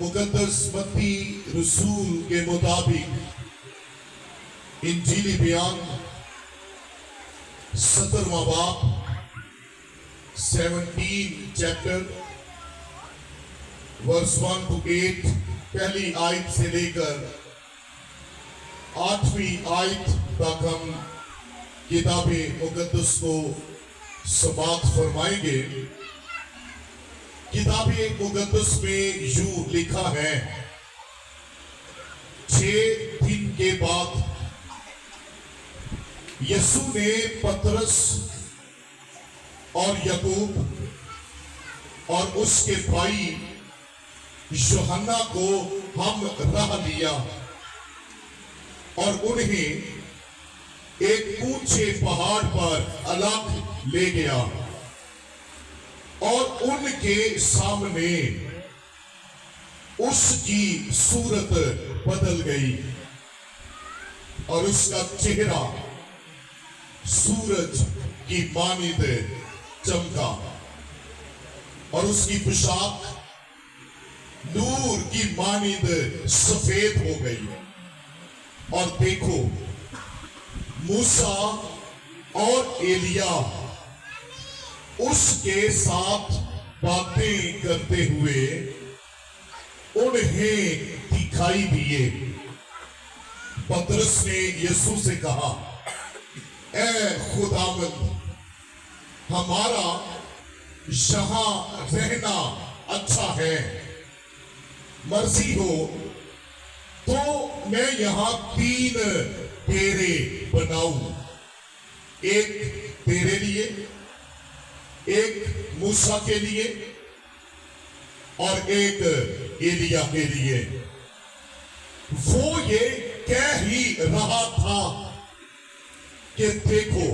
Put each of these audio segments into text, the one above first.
मुकद्दस मत्ती रसूल के मुताबिक इंजीली बयान 17वां बाब 17 चैप्टर वर्स 1 to 8 पहली आयत से लेकर 8वीं आयत तक हम किताबे मुकद्दस को समाप्त फरमाएंगे। किताबे मुकद्दस में यूं लिखा है, 6 दिन के बाद यीशु ने पतरस और याकूब और उसके भाई यूहन्ना को हम राह लिया और उन्हें एक ऊंचे पहाड़ पर अलग ले गया और उनके सामने उसकी सूरत बदल गई और उसका चेहरा सूरज की मानिंद चमका और उसकी पोशाक नूर की मानिंद सफेद हो गई। और देखो, मूसा और एलिया उसके साथ बातें करते हुए उन्हें दिखाई दिए। पतरस ने यीशु से कहा, ऐ खुदावंद, हमारा यहां रहना अच्छा है। मर्जी हो तो मैं यहां 3 डेरे बनाऊं, एक तेरे लिए, एक मूसा के लिए और एक एलिया के लिए। वो ये कह ही रहा था कि देखो,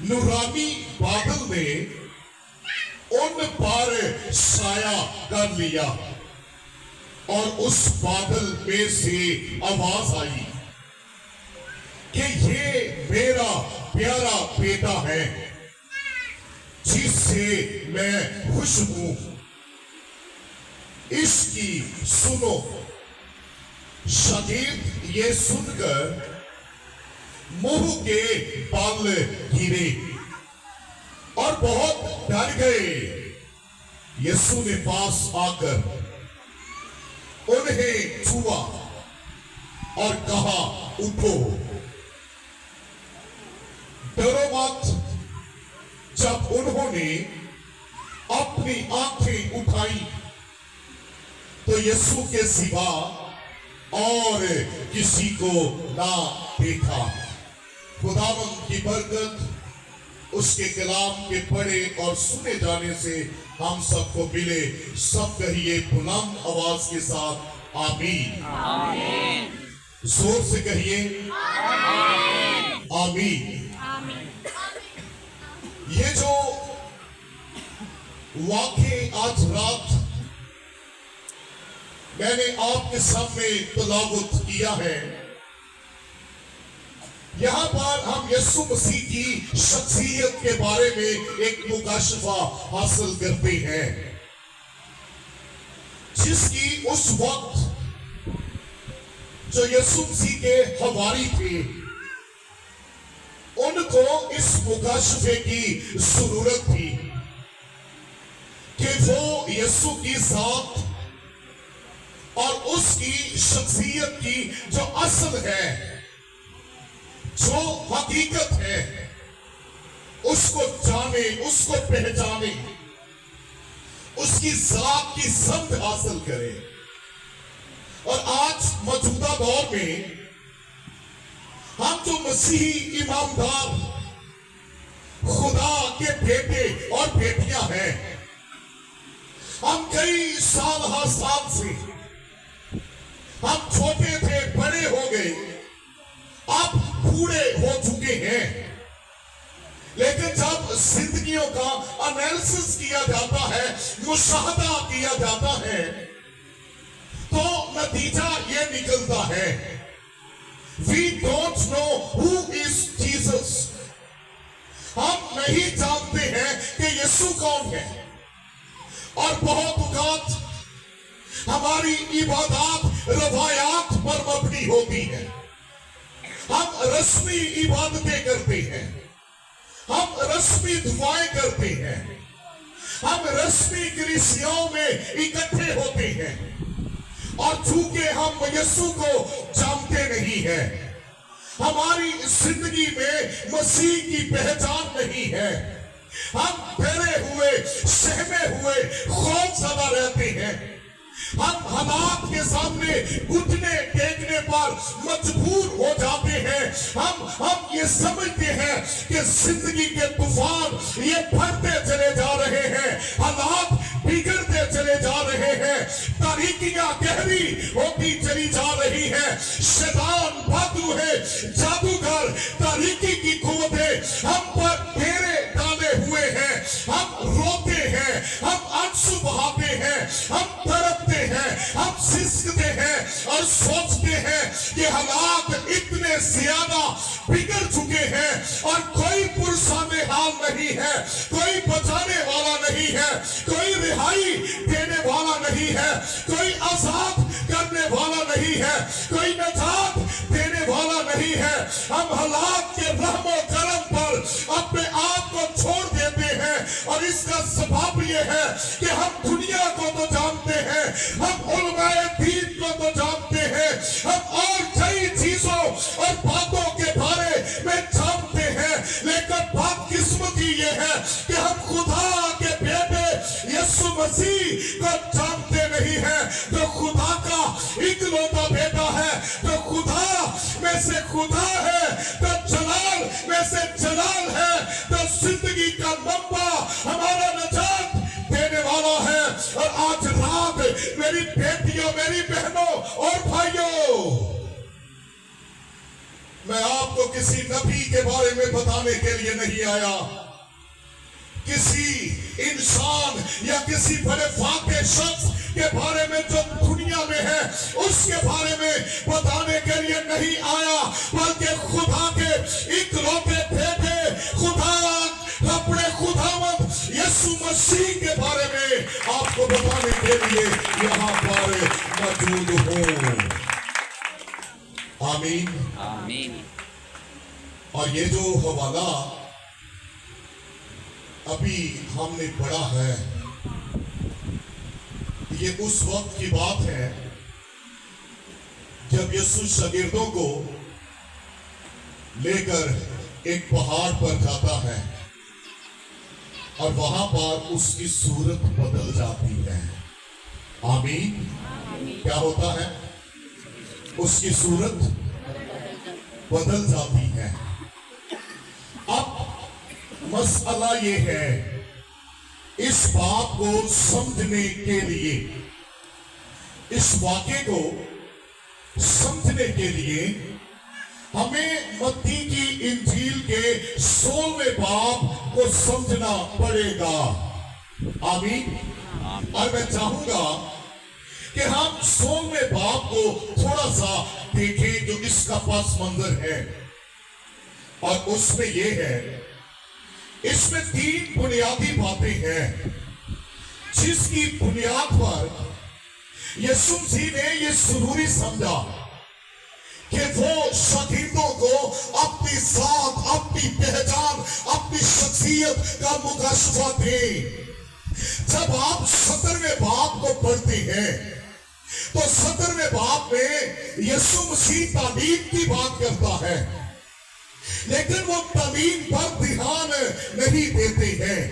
नूरानी बादल ने उन पर साया कर लिया और उस बादल में से आवाज आई कि ये मेरा प्यारा बेटा है जिससे मैं खुश हूं, इसकी सुनो। शागिर्द ये सुनकर मुंह के बाल गिरे और बहुत डर गए। यीशु ने पास आकर उन्हें छुआ और कहा, उठो, डरो मत। जब उन्होंने अपनी आंखें उठाई तो यीशु के सिवा और किसी को ना देखा। खुदावंद की बरकत उसके कलाम के पढ़े और सुने जाने से हम सबको मिले। सब कहिए बुलंद आवाज के साथ, आमीन। आमीन। जोर से कहिए, आमीन। आमीन। ये जो वाक़े आज रात मैंने आपके सामने तलावत किया है, यहां पर हम यीशु मसीह की शख्सियत के बारे में एक मुकाशफा हासिल करते हैं, जिसकी उस वक्त जो यीशु मसीह के हवारी थे उनको इस मुकाशफे की जरूरत थी कि वो यीशु की जात और उसकी शख्सियत की जो असल है, जो हकीकत है, उसको जाने, उसको पहचाने, उसकी जात की समझ हासिल करे। और आज मौजूदा दौर में हम जो मसीही ईमानदार खुदा के बेटे और बेटियां हैं, हम कई साल से हम छोटे थे, बड़े हो गए, अब बूढ़े हो चुके हैं। लेकिन जब जिंदगियों का एनालिसिस किया जाता है, मुशाहदा किया जाता है, तो नतीजा ये निकलता है, we don't know who is Jesus। हम नहीं जानते हैं कि यीशु कौन है। और बहुत औकात हमारी इबादत रवायात पर मबनी होती है। हम रस्मी इबादतें करते हैं, हम रस्मी दुआएं करते हैं, हम रस्मी कलीसियाओं में इकट्ठे होते हैं, और चूंकि हम यीशु को जानते नहीं है, हमारी जिंदगी में मसीह की पहचान नहीं है, हम डरे हुए सहमे हुए खौफजदा रहते हैं, हम हालात के सामने घुटने टेकने पर मजबूर हो जाते हैं। हम ये समझते हैं कि जिंदगी के तूफान ये बढ़ते चले जा रहे हैं, हालात बिगड़ते चले जा रहे हैं, तारीकियां गहरी होती चली जा रही है, शैतान बदू है, जादूगर तारीकी की कुव्वतें हम पर घेरे डाले हुए हैं, हम रोते हैं, हम आंसू बहाते हैं, हम तड़पते हैं, हम सिसकते हैं और सोचते हैं कि हालात इतने ज्यादा बिगड़ चुके हैं और कोई पुरसाने हाल नहीं है, कोई बचाने वाला नहीं है, कोई रिहाई देने वाला नहीं है, कोई आजाद करने वाला नहीं है, कोई नजात देने वाला नहीं है। हम हालात के रहमो करम पर अपने आप को छोड़ देते हैं, और इसका सबब यह है कि हम दुनिया को तो जानते हैं, हम उलमाए दीन को तो जानते हैं, हम और कई चीजों और बातों के बारे में जानते हैं, लेकिन बदकिस्मती ये है कि हम खुदा के बेटे यीशु मसीह को जानते नहीं है, जो खुदा का इकलौता बेटा है, जो खुदा में से खुदा है, जो जलाल में से जलाल है, जो जिंदगी का मंबा हमारा नजात देने वाला है। और आज रात मेरी बेटियों, मेरी बहनों और भाइयों, मैं आपको किसी नबी के बारे में बताने के लिए नहीं आया, किसी इंसान या किसी बड़े वाक़े शख्स के बारे में जो दुनिया में है उसके बारे में बताने के लिए नहीं आया, बल्कि खुदा के इकलौते बेटे, खुदा अपने खुदावंद यीशु मसीह के बारे में आपको बताने के लिए यहाँ पर मौजूद हूँ। आमीन, आमीन। और ये जो हवाला अभी हमने पढ़ा है, ये उस वक्त की बात है जब यीशु शागिर्दों को लेकर एक पहाड़ पर जाता है और वहां पर उसकी सूरत बदल जाती है। आमीन। क्या होता है? उसकी सूरत बदल जाती है। अब मसला ये है, इस बात को समझने के लिए, इस वाक़े को समझने के लिए हमें मत्ती की इंजील के 16वें बाब को समझना पड़ेगा। आमीन। और मैं चाहूंगा कि हम 16वें बाब को थोड़ा सा देखें, जो इसका पस मंजर है, और उसमें यह है, इसमें 3 बुनियादी बातें हैं जिसकी बुनियाद पर यीशु मसीह ने यह जरूरी समझा कि वो शागिर्दों को अपनी जात, अपनी पहचान, अपनी शख्सियत का मुकाशफा दे। जब आप 17वें बाब को पढ़ते हैं तो 17वें बाब में यीशु मसीह तालीम की बात करता है, लेकिन वो तालीम पर ध्यान नहीं देते हैं,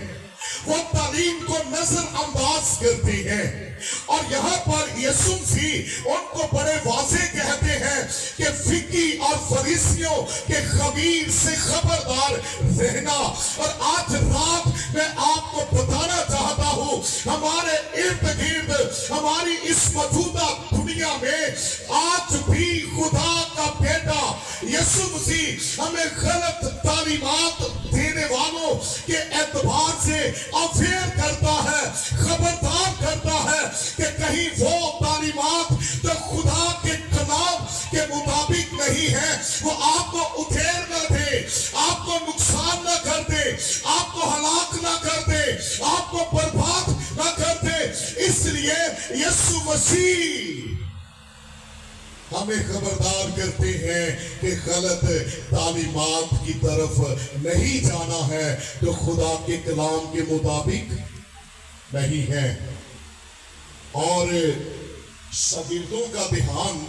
वो तालीम को नजरअंदाज करते हैं। और यहाँ पर यीशु मसीह उनको बड़े वाज़ेह कहते हैं कि फिकी और फरीसियों के खमीर से खबरदार रहना। और आज रात मैं आपको बताना चाहता हूँ, हमारे इर्द गिर्द, हमारी इस मौजूदा दुनिया में आज भी खुदा का बेटा यीशु मसीह हमें गलत तालीमात देने वालों के एतबार से अवेयर करता है, खबरदार करता है कि कहीं वो तालीमात जो खुदा के कलाम के मुताबिक नहीं है वो आपको उधेड़ न दे, आपको नुकसान न कर दे, आपको हलाक न कर दे, आपको बर्बाद न कर दे। इसलिए لیے یسوع مسیح ہمیں خبردار کرتے ہیں کہ غلط تعلیمات کی طرف نہیں جانا ہے جو خدا کے کلام کے مطابق نہیں ہے. اور شاگردوں کا دھیان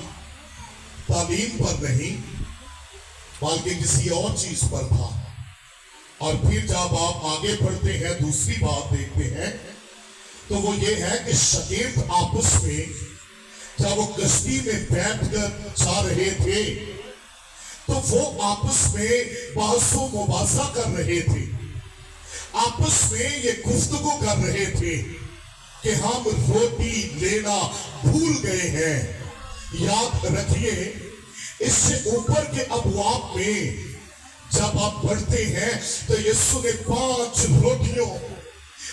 تعلیم پر نہیں بلکہ کسی اور چیز پر تھا. اور پھر جب آپ آگے بڑھتے ہیں دوسری بات دیکھتے ہیں تو وہ یہ ہے کہ شاگرد آپس میں جب وہ کشتی میں بیٹھ کر جا رہے تھے تو وہ آپس میں بحث و مباحثہ کر رہے تھے. آپس میں یہ گفتگو کر رہے تھے کہ ہم روٹی لینا بھول گئے ہیں. یاد رکھیے اس سے اوپر کے ابواب میں جب آپ پڑھتے ہیں تو یسوع نے 5 روٹیوں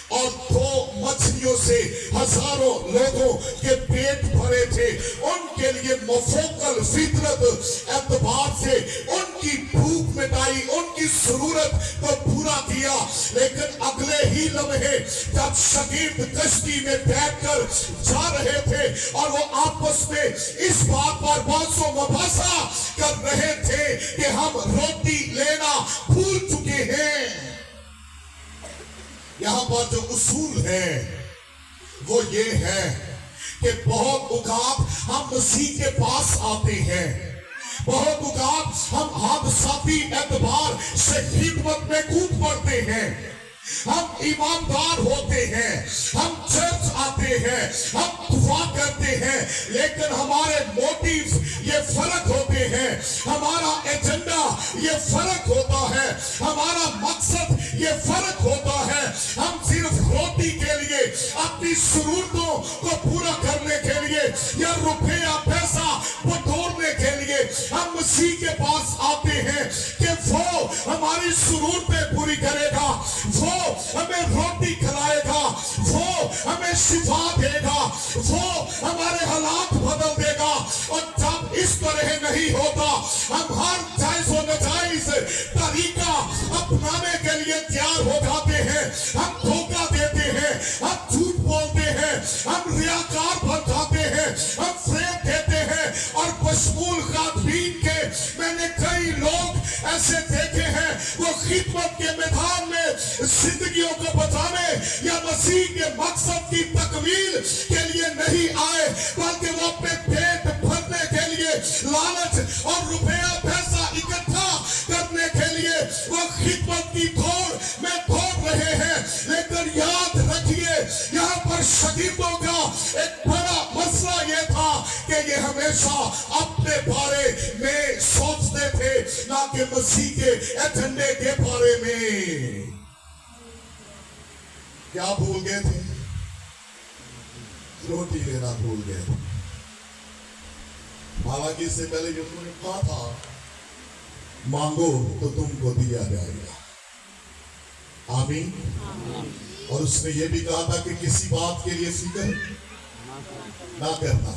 اور 2 مچھلیوں سے ہزاروں لوگوں کے پیٹ بھرے تھے. ان کے لیے مفوقل فطرت اعتبار سے ان کی بھوک مٹائی, ان کی ضرورت کو پورا کیا. لیکن اگلے ہی لمحے جب شاگرد کشتی میں بیٹھ کر جا رہے تھے اور وہ آپس میں اس بات پر بحث و مباحثہ کر رہے تھے کہ ہم روٹی لینا بھول چکے ہیں. یہاں پر جو اصول ہے وہ یہ ہے کہ بہت اوقات ہم مسیح کے پاس آتے ہیں, بہت اوقات ہم حادثاتی اعتبار سے خدمت میں کود پڑتے ہیں, ہم ایماندار ہوتے ہیں, ہم چرچ آتے ہیں, ہم دعا کرتے ہیں, لیکن ہمارے موٹیو یہ فرق ہوتے ہیں, ہمارا ایجنڈا یہ فرق ہوتا ہے, ہمارا مقصد یہ فرق ہوتا ہے. ہم صرف روٹی کے لیے, اپنی ضرورتوں کو پورا کرنے کے لیے یا روپیہ پیسہ بٹورنے کے لیے ہم مسیح کے پاس آتے ہیں کہ وہ ہماری ضرورتیں پوری کرے گا, وہ ہمیں روٹی کھلائے گا, وہ ہمیں شفا دے گا, وہ ہمارے حالات بدل دے گا. اور جب اس طرح نہیں ہوتا ہم ہر جائز و ناجائز طریقہ اپنانے کے لیے تیار ہو جاتے ہیں, ہم دھوکہ دیتے ہیں, ہم جھوٹ بولتے ہیں, ہم ریاکار بن جاتے ہیں, ہم فریب دیتے ہیں. اور بشمول خاطبین کے میں نے کئی لوگ ایسے دیکھے ہیں وہ خدمت کے میدان میں زندگیوں کو بچانے یا مسیح کے مقصد کی تکمیل کے لیے نہیں آئے بلکہ وہ اپنے پیٹ بھرنے کے لیے لالچ اور روپیہ پیسہ اکٹھا کرنے کے لیے وہ خدمت کی دوڑ میں دوڑ رہے ہیں. لیکن یاد رکھیے یہاں پر شاگردوں کا ایک بڑا مسئلہ یہ تھا کہ یہ ہمیشہ اپنے بارے میں سوچتے تھے نہ کہ مسیح کے ایجنڈے کے بارے میں. کیا بھول گئے تھے؟ روٹی لینا بھول گئے تھے. حالانکہ اس سے پہلے یسوع نے کہا تھا مانگو تو تم کو دیا جائے گا. آمین. اور اس نے یہ بھی کہا تھا کہ کسی بات کے لیے فکر نہ کرنا.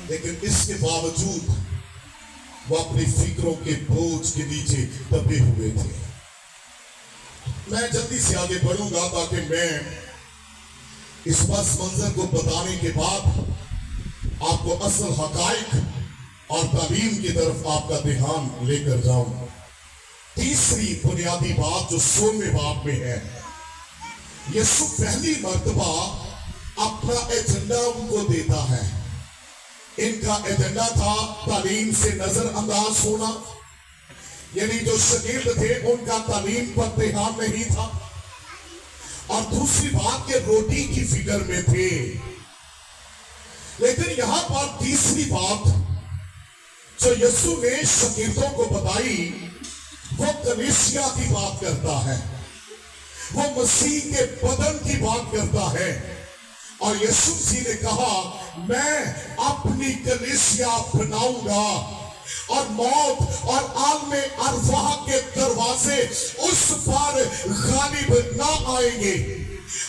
لیکن اس کے باوجود وہ اپنی فکروں کے بوجھ کے نیچے دبے ہوئے تھے. میں جلدی سے آگے بڑھوں گا تاکہ میں اس پس منظر کو بتانے کے بعد آپ کو اصل حقائق اور تعلیم کی طرف آپ کا دھیان لے کر جاؤں. تیسری بنیادی بات جو 16ویں باب میں ہے, یسوع پہلی مرتبہ اپنا ایجنڈا ان کو دیتا ہے. ان کا ایجنڈا تھا تعلیم سے نظر انداز ہونا, یعنی جو شاگرد تھے ان کا تعلیم پر دھیان نہیں تھا, اور دوسری بات کہ روٹی کی فکر میں تھے. لیکن یہاں پر تیسری بات جو یسوع نے شاگردوں کو بتائی وہ کلیسیا کی بات کرتا ہے, وہ مسیح کے بدن کی بات کرتا ہے. اور یسوع مسیح نے کہا میں اپنی کلیسیا بناؤں گا اور موت اور عالم ارواح کے دروازے اس پر غالب نہ آئیں گے.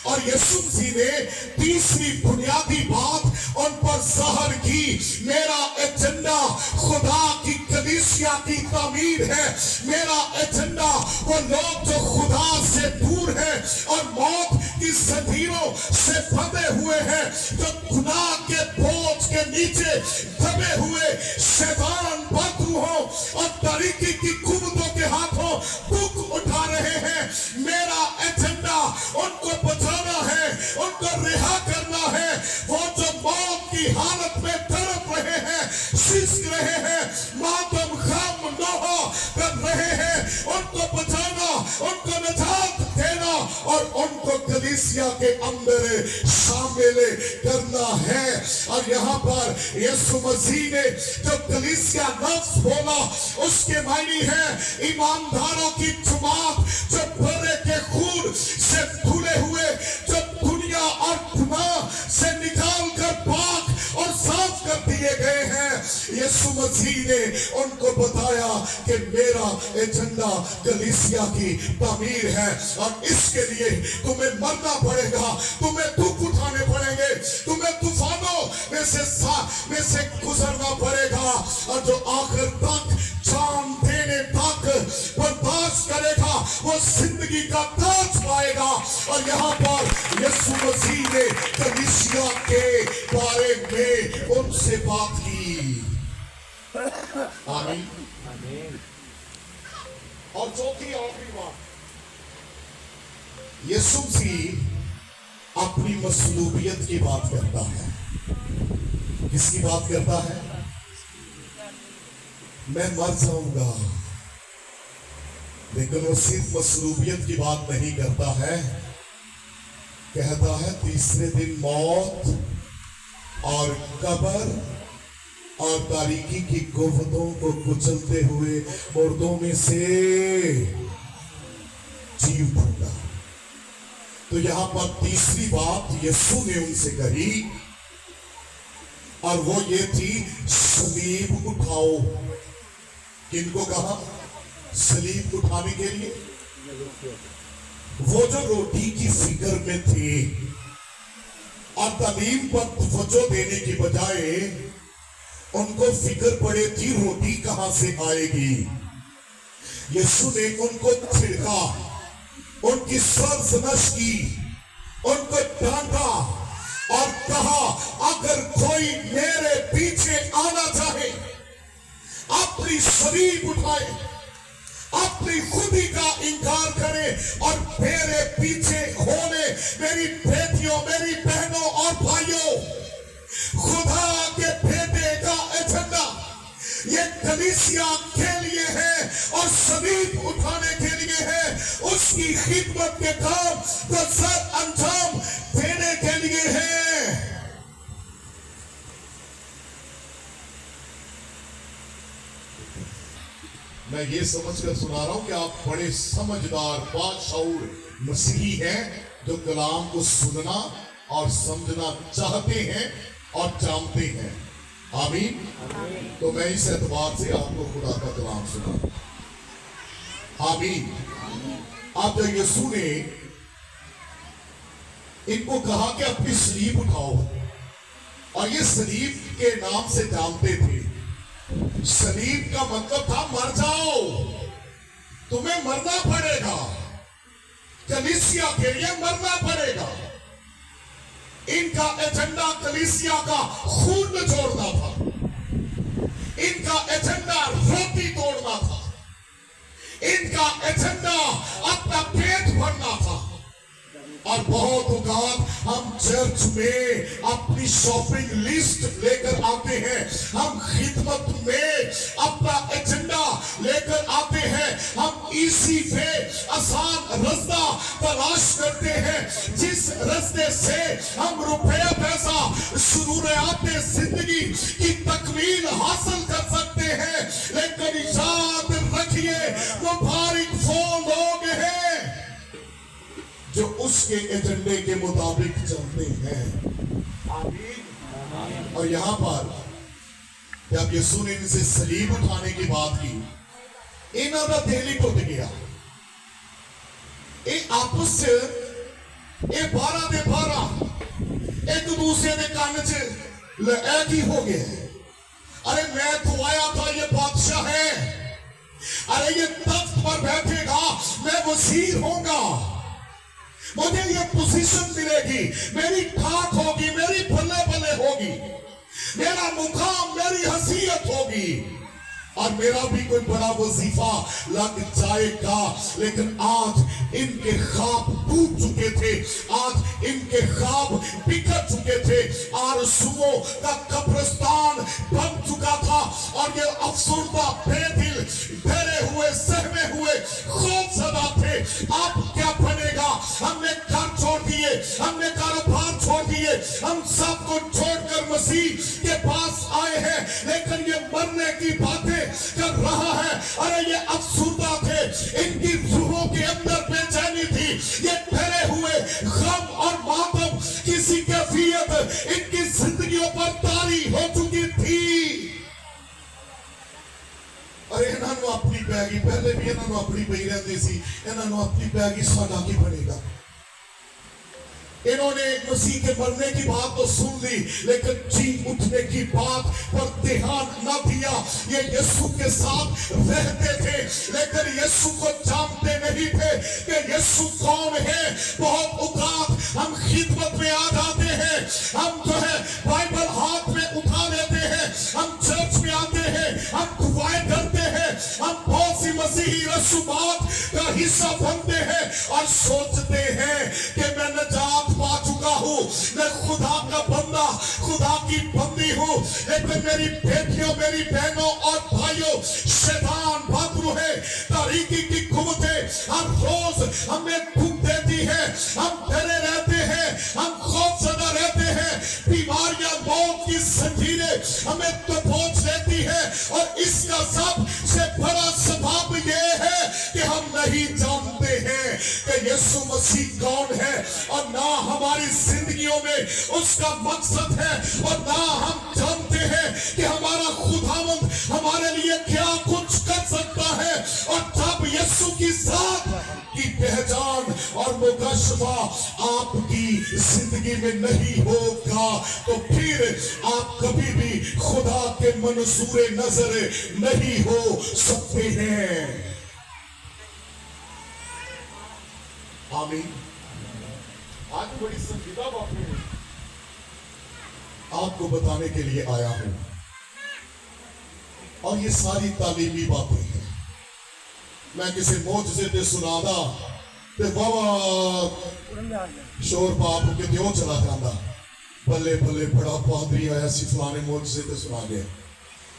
اور یسوع مسیح نے تیسری بنیادی بات ان پر ظاہر کی, میرا ایجنڈا خدا کی کلیسیا کی تعمیر ہے. میرا ایجنڈا وہ لوگ جو خدا سے دور ہیں اور موت کی जंजीरों से बंधे हुए हैं, जो गुनाह के बोझ के नीचे दबे हुए शैतान बंधुओं और तरीके की कुवतों के हाथों दुख उठा रहे हैं, मेरा एजेंडा उनको बचाना है, उनको रिहा करना है। वो जो मौत की हालत में तड़प रहे हैं, सिसक रहे हैं, मातम गम नोहा कर रहे हैं, उनको बचाना, उनको निजात देना और उनको कलीसिया के अंदर शामिल करना है। और यहाँ पर यीशु मसीह ने जो कलीसिया लफ्ज़ बोला, उसके मायने है ईमानदारों की जमात, जो बड़े के खून से धुले हुए, जो दुनिया और गुनाह से निकाल कर पाक और साफ कर दिए गए हैं। यीशु मसीह ने उनको बताया कि मेरा एजेंडा कलीसिया की तामीर है और इसके लिए तुम्हें मरना पड़ेगा, तुम्हें दुख उठाने पड़ेंगे, तुम्हें तूफानों में से गुजरना पड़ेगा और जो आखिर तक जान देने तक बर्दाश्त करेगा वो जिंदगी का ताज पाएगा। और यहाँ पर यीशु मसीह ने कलीसिया के बारे में उनसे बात की। आमीन। और चौथी आखिरी बात, यीशु मसीह अपनी मसलूबियत की बात करता है। किसकी बात करता है? मैं मर जाऊंगा, लेकिन वो सिर्फ मसलूबियत की बात नहीं करता है, कहता है तीसरे दिन मौत और कब्र और तारीकी की कुव्वतों को कुचलते हुए मुर्दों में से जी उठूंगा। तो यहां पर तीसरी बात यीशु ने उनसे कही और वो ये थी, सलीब उठाओ। किनको कहा? सलीब उठाने के लिए। वो जो रोटी की फिक्र में थे और तालीम पर तवज्जो देने की बजाय उनको फिक्र पड़े थी रोटी कहां से आएगी। यीशु ने उनको छिड़का, उनकी सरजनश की, उनको डांटा और कहा, अगर कोई मेरे पीछे आना चाहे अपनी सलीब उठाए, अपनी खुदी का इनकार करे और मेरे पीछे होने, मेरी बेटियों, मेरी बहनों और भाइयों, खुदा के बेटे का एजेंडा ये कलीसिया के लिए है और सलीब उठाने के लिए है, उसकी खिदमत के काम को सर अंजाम देने के लिए है। मैं ये समझकर सुना रहा हूं कि आप बड़े समझदार बादशाह मसीही हैं जो कलाम को सुनना और समझना चाहते हैं और जानते हैं। आमीन। तो मैं इस एतबार से आपको खुदा का कलाम सुना। आमीन। अब जब यीशु ने इनको कहा कि अपनी सलीब उठाओ, और ये सलीब के नाम से जानते थे, सलीब का मतलब था मर जाओ, तुम्हें मरना पड़ेगा, कलीसिया के लिए मरना पड़ेगा। इनका एजेंडा कलीसिया का खून जोड़ना था, इनका एजेंडा रोटी तोड़ना था, इनका एजेंडा अपना पेट भरना था। और बहुत औकात हम चर्च में अपनी शॉपिंग लिस्ट लेकर आते हैं, हम खिदमत में अपना एजेंडा लेकर आते हैं, हम इसी पे आसान रास्ता तलाश करते हैं, जिस रास्ते से हम रुपया पैसा शुरूआते जिंदगी की तकमील हासिल कर सकते हैं। लेकिन याद रखिए, मुबारक वो लोग हैं जो उसके एजेंडे के मुताबिक चलते हैं। आमीन। और यहां पर जब यीशु ने इनसे सलीब उठाने की बात की, इन्हों का दिल ही टूट गया। ये आपस ये 12 दे 12 एक दूसरे के कान च एक ही हो गए। अरे मैं तो आया था, ये बादशाह है, अरे ये तख्त पर बैठेगा, मैं वजीर होऊंगा, मुझे ये पोजीशन मिलेगी, मेरी ठाठ होगी, मेरी बल्ले बल्ले होगी, मेरा मुकाम, मेरी हसीयत होगी और मेरा भी कोई बड़ा वजीफा लग जाएगा। लेकिन आज इनके ख्वाब टूट चुके थे, आज इनके ख्वाब बिखर चुके थे, आरज़ुओं का कब्रिस्तान बन चुका था और ये अफसुर्दा, बेदिल, डरे हुए, सहमे हुए, खौफज़दा थे। अब क्या बनेगा? हमने घर छोड़ दिए, हमने कारोबार छोड़ दिए, हम सब को छोड़कर मसीह के पास आए हैं, लेकिन ये मरने की बातें कर रहा है। अरे ये अफसुर्दा थे, इनकी रूहों के अंदर बेचैनी थी, ये डरे हुए, गम और मातम किसी कैफियत इनकी जिंदगियों पर तारी हो चुकी थी। अरे इन्होंने अपनी पैगी, पहले भी इन्होंने अपनी पई रहती सी, इन्होंने अपनी पैगी साडा की बनेगा। इन्होंने मसीह के मरने की बात तो सुन ली, लेकिन जी उठने की बात पर ध्यान न दिया। ये यीशु के साथ रहते थे, लेकिन यीशु को जानते नहीं थे कि यीशु कौन है। बहुत औकात हम खिदमत में आ जाते हैं, हम जो है बाइबल हाथ में उठा लेते हैं, हम चर्च में आते हैं, हम दुआएं करते हैं, हम बहुत सी मसीही रसूमात का हिस्सा बनते हैं और सोचते हैं कि मैं नजात पा चुका हूं, मैं खुदा का बंदा, खुदा की बंदी हूं। लेकिन मेरी बेटियों, मेरी बहनों और भाइयों, शैतान बदरू है, तारीकी की कुव्वतें हर रोज हमें दुख देती है, हम डरे रहते हैं, हम खौफज़दा रहते हैं, बीमारियां, मौत की जंजीरें हमें दबोच लेती है और इसका सबसे बड़ा सबब यह है कि हम नहीं जानते हैं कि यीशु मसीह कौन है और ना हमारी जिंदगियों में उसका मकसद है और ना हम जानते हैं कि हमारा खुदावंद हमारे लिए क्या कुछ कर सकता है। और जब यीशु की जात की पहचान और मुकशफा आपकी जिंदगी में नहीं होगा तो फिर आप कभी भी खुदा के मंसूरे नजर नहीं हो सकते हैं। आमीन। आज बड़ी संजीदा बातें आपको बताने के लिए आया हूं और ये सारी तालीमी बातें हैं। मैं किसी मौजज़े ते सुनादा ते वावा शोर पाप के त्यो चला जाता, बल्ले बल्ले बड़ा पादरी आया सी फलाने मौजज़े ते सुना गया।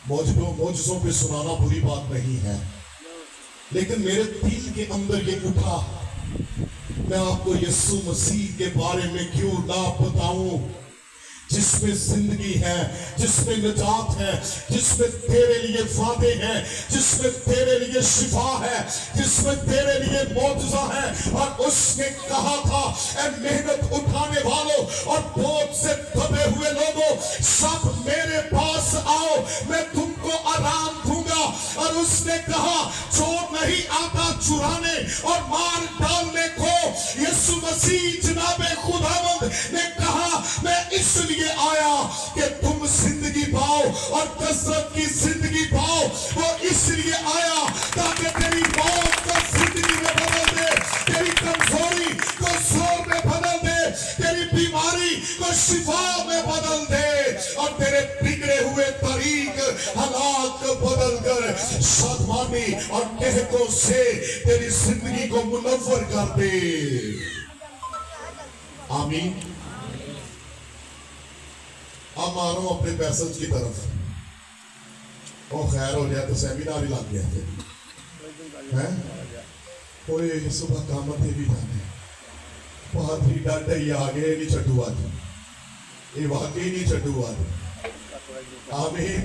मौजज़ों पे सुनाना बुरी बात नहीं है, लेकिन मेरे दिल के अंदर ये उठा, मैं आपको यीशु मसीह के बारे में क्यों ना बताऊं, जिसमें जिंदगी है, जिसमें निजात है, जिसमें तेरे लिए वादे हैं, जिसमें तेरे लिए शिफा है, जिसमें तेरे लिए मौजज़ा है। और उसने कहा था, ऐ मेहनत उठाने वालों और बोझ से दबे हुए लोगों, सब मेरे पास आओ, मैं तुमको आराम दूंगा। और उसने कहा, चोर नहीं आता चुराने और मार डालने को। यीशु मसीह जनाबे खुदावंद ने कहा, मैं इसलिए आया कि तुम जिंदगी पाओ और कसरत की जिंदगी पाओ। वो इसलिए आया ताकि तेरी मौत को जिंदगी में बदल दे, तेरी कमजोरी को जोर में बदल दे, तेरी बीमारी को शिफा में बदल दे और तेरे बिगड़े हुए तरीक हालात बदल कर शादमानी और कहतों से तेरी जिंदगी को मुनव्वर कर दे। आमीन। अब मानो अपने पैसेज की तरफ, ओ खैर हो जाए तो सेमिनार ही लग गया थे, कोई सुबह कामत भी जाने पादरी डाटे ही आ गए नहीं छड्डू आज, ये वाकई नहीं छड्डू आज। आमीन।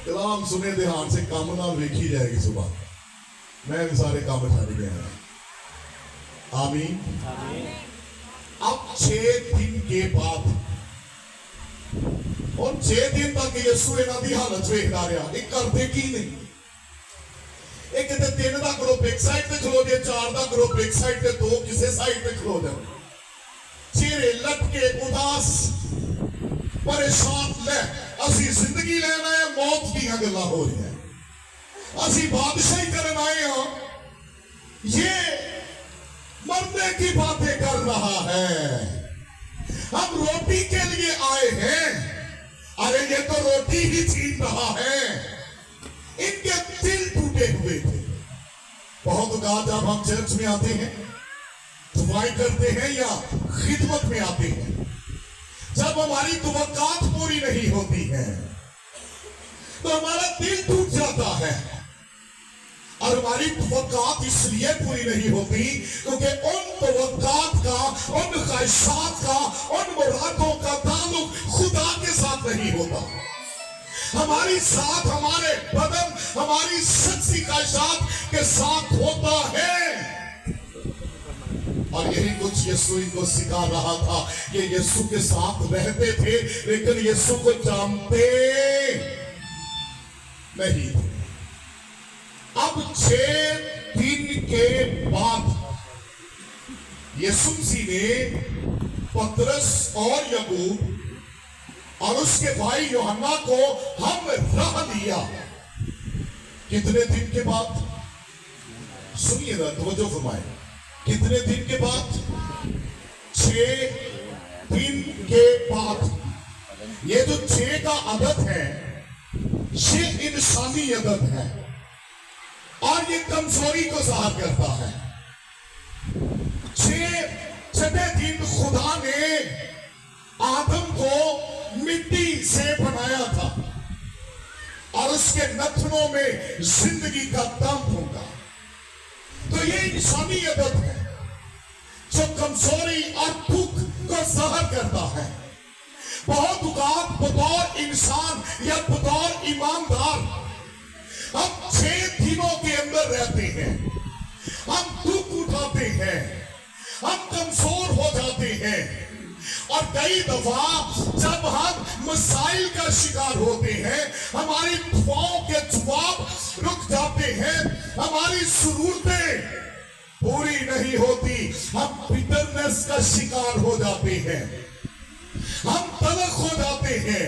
कलाम सुने ध्यान से काम ना वेखी जाएगी सुबह, मैं भी सारे काम छड़ गया। आमीन। अब 6 दिन के बाद और 6 दिन तक यीशु इन्हां दी हालत वेखदा रहा, ये करदे की नहीं। एक किते 3 दा ग्रुप एक साइड पे खलो जाए, 4 दा ग्रुप एक साइड पे, 2 किसी साइड पे खलो जाए, चेहरे लटके उदास परेशान। ले असी जिंदगी लेना है, मौत दी गल्लां हो रही है, असी बादशाही करन आए हां। ये मरने की बातें कर रहा है। हम रोटी के लिए आए हैं, अरे ये तो रोटी ही छीन रहा है। इनके दिल टूटे हुए थे। बहुत कहा जब हम चर्च में आते हैं, दुआएं करते हैं या खिदमत में आते हैं, जब हमारी तवक्कात पूरी नहीं होती है तो हमारा दिल टूट जाता है। और हमारी तवक्कात इसलिए पूरी नहीं होती क्योंकि उन तवक्कात का, उन ख्वाहिशात का, उन मुरादों का ताल्लुक खुदा के साथ नहीं होता। हमारी साथ हमारे बदन, हमारी शख्सी ख्वाहिशात के साथ होता है। और यही कुछ यीशु इनको सिखा रहा था कि यीशु के साथ रहते थे लेकिन यीशु को जानते नहीं थे। अब 6 दिन के बाद यीशु मसीह ने पतरस और याकूब और उसके भाई यूहन्ना को हम रह लिया। कितने दिन के बाद? सुनिए ना, तवज्जो फरमाए। कितने दिन के बाद? 6 दिन के बाद। ये जो 6 का अदद है, ये इंसानी अदद है और ये कमजोरी को जाहिर करता है। 6वें दिन खुदा ने आदम को मिट्टी से बनाया था और उसके नथनों में जिंदगी का दम होगा। तो ये इंसानी अदद है जो कमजोरी और दुख को जाहिर करता है। बहुत औकात बतौर इंसान या बतौर ईमानदार हम 6 दिनों के अंदर रहते हैं, हम दुख उठाते हैं, हम कमजोर हो जाते हैं और कई दफा जब हम मसाइल का शिकार होते हैं, हमारी दुआओं के जवाब रुक जाते हैं, हमारी जरूरतें पूरी नहीं होती, हम बिटरनेस का शिकार हो जाते हैं, हम तलख हो जाते हैं,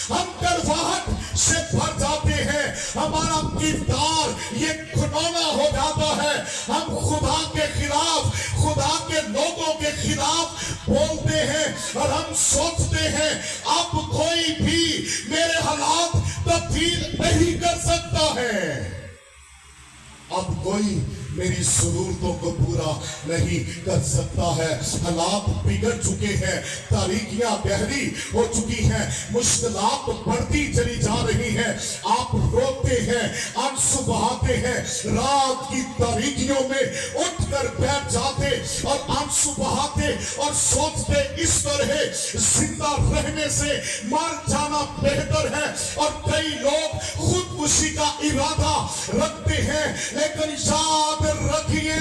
हम करवाहट से भर जाते हैं, हमारा किरदार ये घिनौना हो जाता है, हम खुदा के खिलाफ, खुदा के लोगों के खिलाफ बोलते हैं और हम सोचते हैं अब कोई भी मेरे हालात तब्दील नहीं कर सकता है, अब कोई मेरी जरूरतों को पूरा नहीं कर सकता है। हालात बिगड़ चुके हैं, तारीखियां गहरी हो चुकी हैं, मुश्किलात बढ़ती चली जा रही हैं। आप रोते हैं, आंसू बहाते हैं, रात की तारीखियों में उठकर बैठ जाते और आंसू बहाते और सोचते इस तरह जिंदा रहने से मर जाना बेहतर है। और कई लोग खुदकुशी का इरादा रखते हैं, लेकिन याद रखिए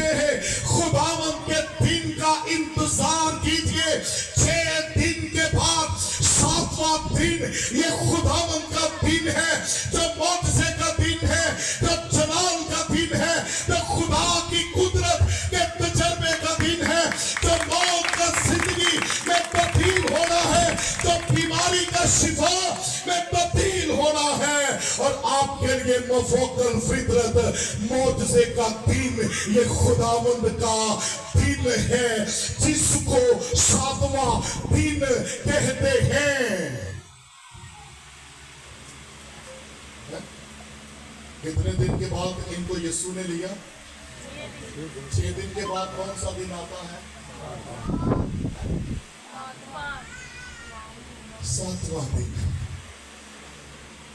खुदावंद के दिन का इंतजार कीजिए। 6 दिन के बाद 7वां दिन ये खुदावंद का दिन है, जो मौजज़े का दिन है, जो जलाल का दिन है, जो खुदा की कुदरत के तजर्बे का दिन है, जो मौत का जिंदगी में तब्दील होना है, जो बीमारी का शिफा में तब्दील होना है। और आपके लिए मफोकल फितरत मौजज़े का दिन ये खुदावंद का दिन है, जिसको 7वां दिन कहते हैं। कितने दिन के बाद इनको यीशु ने लिया? 6 दिन के बाद कौन सा दिन आता है? 7वां दिन।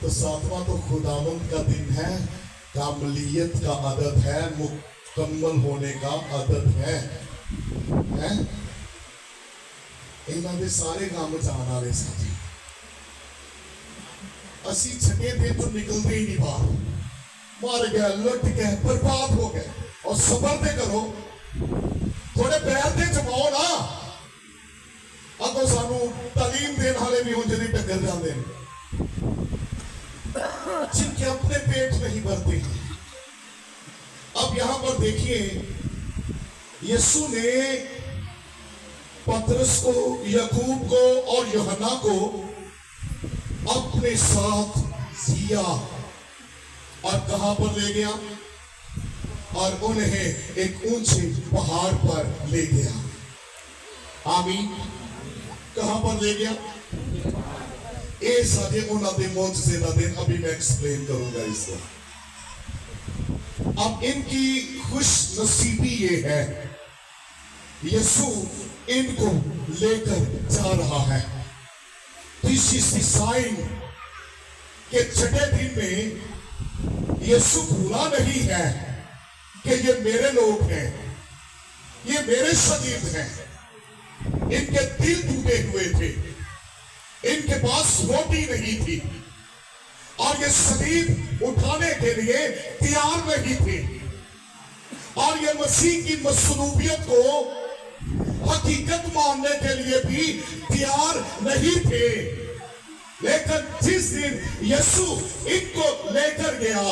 तो 7वां तो खुदावंद का दिन है, कामलियत का अदद है, मुकम्मल होने का अदद है, हैं? इन्हां दे सारे काम जान वाले साथी असी 6 दिन तो निकलते ही नहीं बाहर, मर गए, लुट गए, बर्बाद हो गए। और सबर ते करो, थोड़े पैर ते जमाओ ना। अगों सानू तालीम देने वाले भी होंगे टक्कर जाते हैं जिनके अपने पेट नहीं भरते। अब यहां पर देखिए, यीशु ने पतरस को, याकूब को और यूहन्ना को अपने साथ लिया और कहां पर ले गया? اور انہیں ایک اونچے پہاڑ پر لے گیا. آمین. کہاں پر لے گیا؟ اے سارے انہاں دے معجزے دا دن ابھی میں ایکسپلین کروں گا اس کو. اب ان کی خوش نصیبی یہ ہے یسوع ان کو لے کر جا رہا ہے. This is the sign کہ چھٹے دن میں یسوع بھولا نہیں ہے کہ یہ میرے لوگ ہیں, یہ میرے شاگرد ہیں. ان کے دل ٹوٹے ہوئے تھے, ان کے پاس روٹی نہیں تھی, اور یہ صلیب اٹھانے کے لیے تیار نہیں تھے, اور یہ مسیح کی مصلوبیت کو حقیقت ماننے کے لیے بھی تیار نہیں تھے. لیکن جس دن یسوع ان کو لے کر گیا,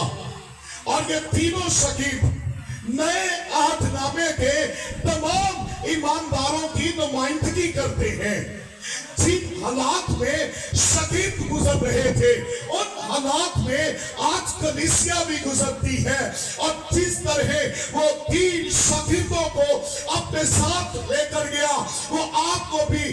اور یہ تینوں شاگرد نئے عہد نامے کے تمام ایمانداروں کی نمائندگی کرتے ہیں. جن حالات میں شاگرد گزر رہے تھے ان حالات میں آج کلیسیا بھی گزرتی ہے, اور جس طرح وہ 3 شاگردوں کو اپنے ساتھ لے کر گیا وہ آپ کو بھی